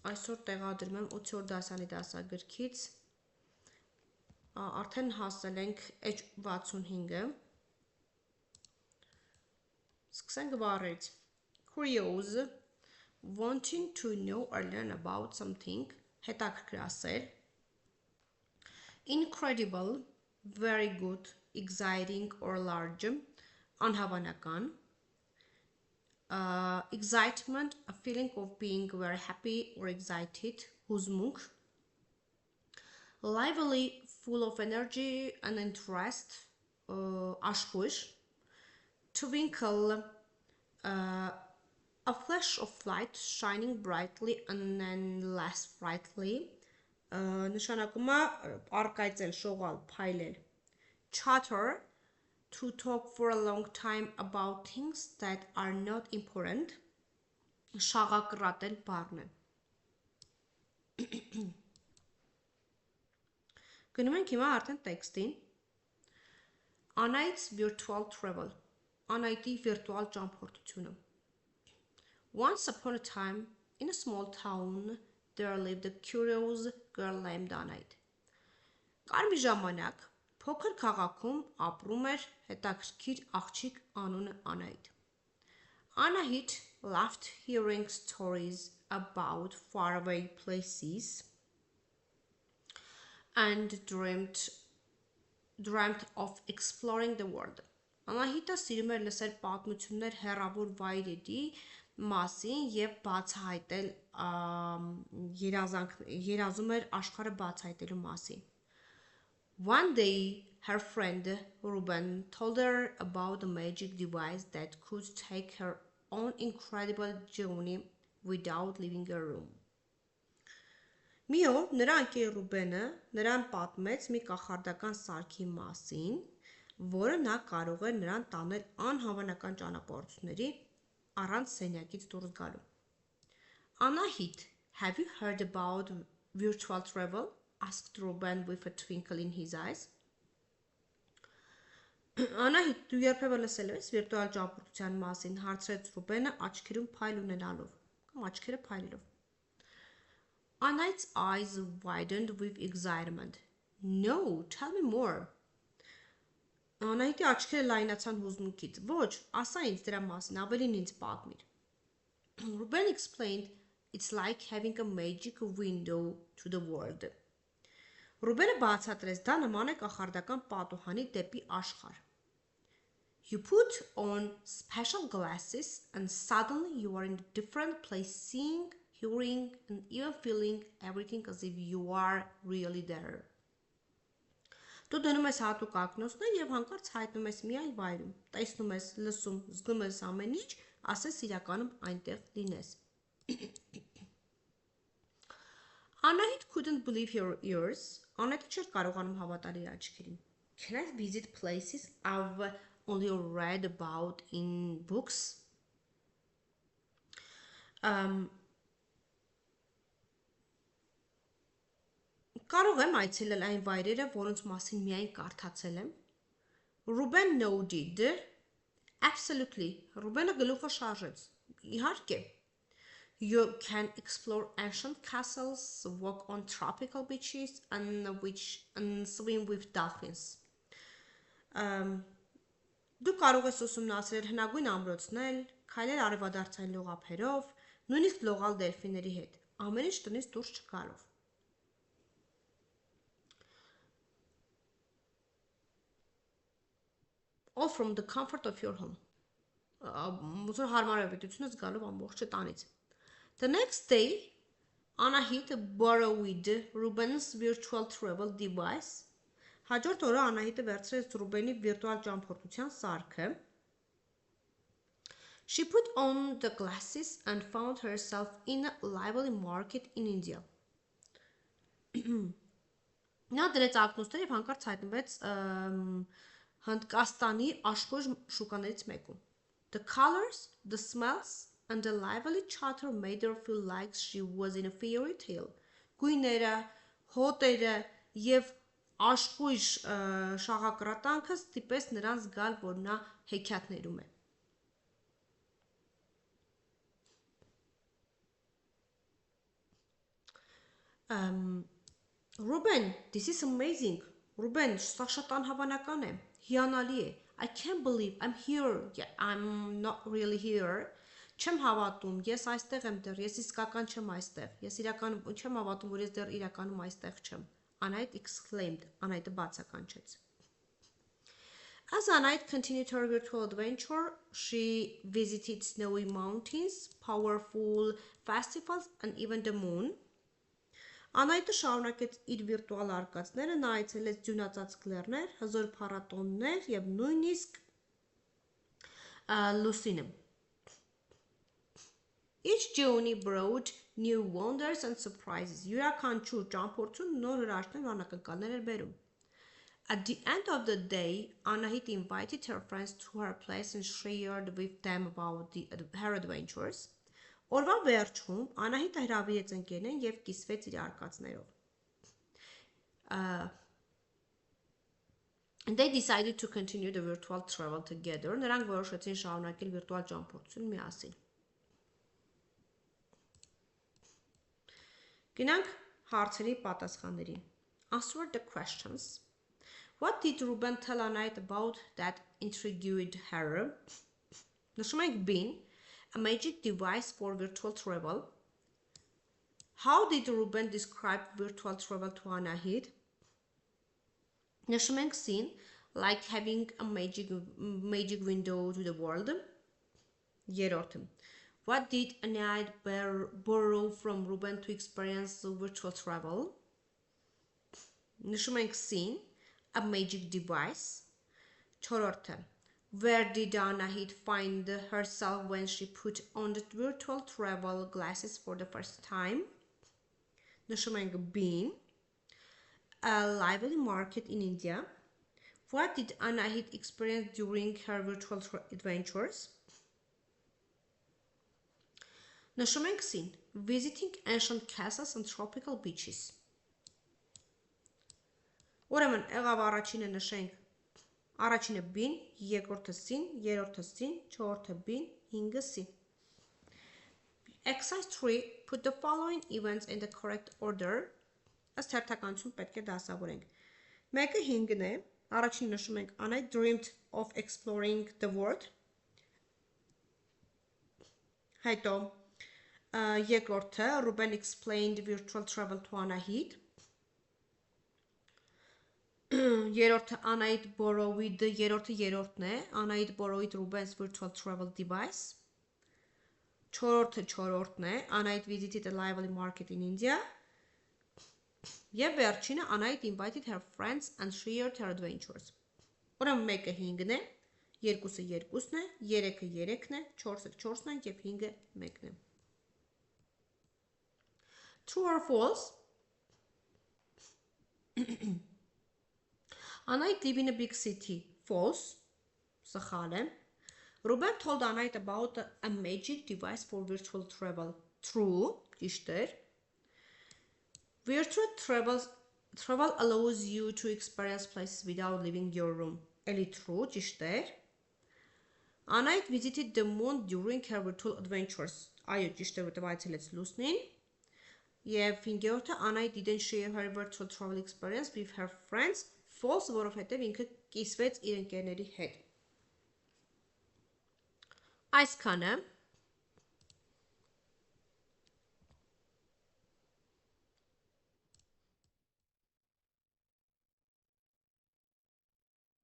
Այսօր տեղադրում եմ 8-րդ դասանի դասագրքից, արդեն հասել ենք էջ 65-ը, սկսենք բառերից, curious, wanting to know or learn about something, հետաքրքրասեր, incredible, very good, exciting or large, անհավանական, excitement, a feeling of being very happy or excited, huzmunk, lively, full of energy and interest, ashkush, twinkle, a flash of light shining brightly and then less brightly, նշանակում է արկայծել, շողալ, փայլել, chatter, to talk for a long time about things that are not important, շաղակրատել բառն է։ Գնում ենք հիմա արդեն տեքստին։ Անայից virtual travel, Անայտի վիրտուալ ճամփորդությունը։ Once upon a time, in a small town, there lived a curious girl named Anait. Կար մի ժամանակ, փոքր քաղաքում ապրում էր հետաքրքիր աղջիկ անունը Անայիտ։ Anahit loved hearing stories about faraway places and dreamt of exploring the world. Անահիտը սիրում էր լսել պատմություններ հեռավոր վայրերի մասին և բացահայտել երազում էր աշխարհը բացահայտելու մասին։ One day, her friend Ruben told her about a magic device that could take her on incredible journey without leaving her room. Մի օր նրա ընկեր Ռուբենը նրան պատմեց մի կախարդական սարքի մասին, որը նա կարող էր նրան տանել անհավանական ճանապարհորդությունների առանց սենյակից դուրս գալու։ Anahit, have you heard about virtual travel? Asked Ruben with a twinkle in his eyes. Անահիտ, դու երբևէ լսել ես վիրտուալ ճամփորդության մասին, հարցրեց Ռուբենը աչքերում փայլ ունենալով, կամ աչքերը փայլելով։ Anahit's eyes widened with excitement. No, tell me more. Անահիտի աչքերը լայնացան հուզմունքից։ Ոչ, ասա ինձ դրա մասին, ավելին ինձ պատմիր։ Ruben explained, it's like having a magic window to the world. Ռուբենը բացատրեց, դա նման է կախարդական պատուհանի դեպի աշխարհ։ You put on special glasses and suddenly you are in a different place, seeing, hearing, and even feeling everything as if you are really there. Դու դնում ես հատուկ ակնոցներ և հանկարծ հայտնում ես մի այլ վայրում, տեսնում ես, լսում, զգում ես ամեն ինչ, ասես իրականում այնտեղ լինես։ Anahit couldn't believe her ears. Անետը չէր կարողանում հավատալ իր աչքերին։ Can I visit places I've only read about in books? Կարող եմ այցելել այն վայրերը, որոնց մասին միայն կարդացել եմ։ Ruben nodded. Absolutely. Ռուբենը գլուխը շարժեց։ Իհարկե։ You can explore ancient castles, walk on tropical beaches, and swim with dolphins. Դու կարող ես ուսումնասիրել հնագույն ամրոցներ, քայլել արևադարձային լողափերով, նույնիսկ լողալ դելֆինների հետ, ամեն ինչ տնից դուրս չգալով։ All from the comfort of your home. Ուսոր հարմարավետությունը զգալով ամբողջը տանից։ The next day, Anahit borrowed Ruben's virtual travel device. Հաջորդ օրը Անահիտը վերցրեց Ռուբենի վիրտուալ ճամփորդության սարքը։ She put on the glasses and found herself in a lively market in India. Նա դրեց ակնոցներ և հանկարծ հայտնվեց Հնդկաստանի աշխույժ շուկաներից մեկում։ The colors, the smells, and the lively chatter made her feel like she was in a fairy tale. Գույները, հոտերը և աշխույժ շաղակրատանքը ստիպեց նրան զգալ, որ նա հեքիաթներում է։ Ruben, this is amazing. Ruben, սա շատ անհավանական է, հիանալի է. I can't believe I'm here. Yeah, I'm not really here. Չեմ հավատում, ես այստեղ եմ դեռ, ես իսկական չեմ այստեղ, ես իրականում չեմ հավատում, որ ես դեռ իրականում այստեղ չեմ. Anait exclaimed, Anait բացականչեց. As Anait continued her virtual adventure, she visited snowy mountains, powerful festivals, and even the moon. Անայտը շարունակեց իր վիրտուալ արկածները, նա այցելեց ձյունածածկ լեռներ, հզոր փառատոներ եւ նույնիսկ լուսինը. Each journey brought new wonders and surprises. Յուրաքանչյուր ճամփորդություն նոր հրաշքներ ու անակնկալներ էր բերում. At the end of the day, Anahit invited her friends to her place and shared with them about her adventures. Օրվա վերջում Անահիտը հրավիրեց ընկերներին եւ կիսվեց իր արկածներով. They decided to continue the virtual travel together. Նրանք որոշեցին շարունակել վիրտուալ ճամփորդություն միասին. Գնանք հարցերի պատասխաններին. Answer the questions. What did Ruben tell Anahit about that intrigued her? Նշում ենք been a magic device for virtual travel. How did Ruben describe virtual travel to Anahit? Նշում ենք seen, like having a magic window to the world. Երրորդը. What did Anahit borrow from Ruben to experience virtual travel? Նշում ենք seen, a magic device. Չորրորդը. Where did Anahit find herself when she put on the virtual travel glasses for the first time? Նշում ենք been, a lively market in India. What did Anahit experience during her virtual adventures? Նշում ենք seen, visiting ancient castles and tropical beaches. Ուրեմն եղավ առաջինը նշենք Առաջինը been, երկրորդը seen, երրորդը seen, չորրորդը been, հինգը seen. Exercise 3. Put the following events in the correct order. Ըստ հերթականություն պետք է դասավորենք. Մեկը 5-ն է. Առաջին նշում ենք Anahit dreamed of exploring the world. Հետո երկրորդը Ruben explained virtual travel to Anahit. Երրորդը Anahit borrowed, երրորդն է, Anahit borrowed Ruben's virtual travel device. Չորրորդն է, Anahit visited a lively market in India. Եվ վերջինը Anahit invited her friends and shared her adventures. Ուրեմն մեկը 5-ն է, երկուսը 2-ն է, 3-ը 3-ն է, 4-ը 4-ն է եւ 5-ը 1-ն է. True or false? Anahit lived in a big city. False. Սխալ է. Ruben told Anahit about a magic device for virtual travel. True. Ճիշտ էր. Virtual travel allows you to experience places without leaving your room. Էլի true. Ճիշտ էր. Anahit visited the moon during her virtual adventures. Այո, ճիշտ է, որտեղ այցելեց լուսնին. Եվ 5-րդը Anahit didn't share her virtual travel experience with her friends. False, որովհետև ինքը կիսվեց իր ընկերների հետ. Այսքանը